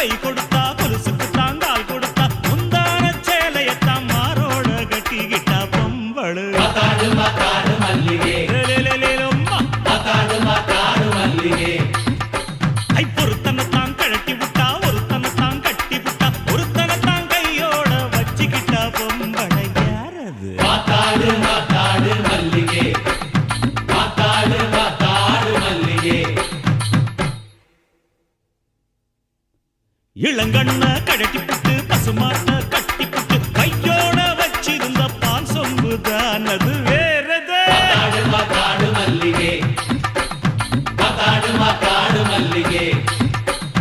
கை கொடுத்தா கொலுசுக்கு தாங்கால் கொடுத்தா முந்தான சேலையத்தான் மாரோட கட்டிக்கிட்டா பொம்பளு ஐ பொருத்தனத்தான் கழட்டி விட்டா ஒருத்தனத்தான் கட்டி விட்டா ஒருத்தனத்தான் கையோட வச்சுக்கிட்டா பொம்பளை யாரது இளங்கண்ண கழட்டி புட்டு பசுமாட்ட கட்டி புட்டு கையோட வச்சிருந்த பால் சொம்புதான் அது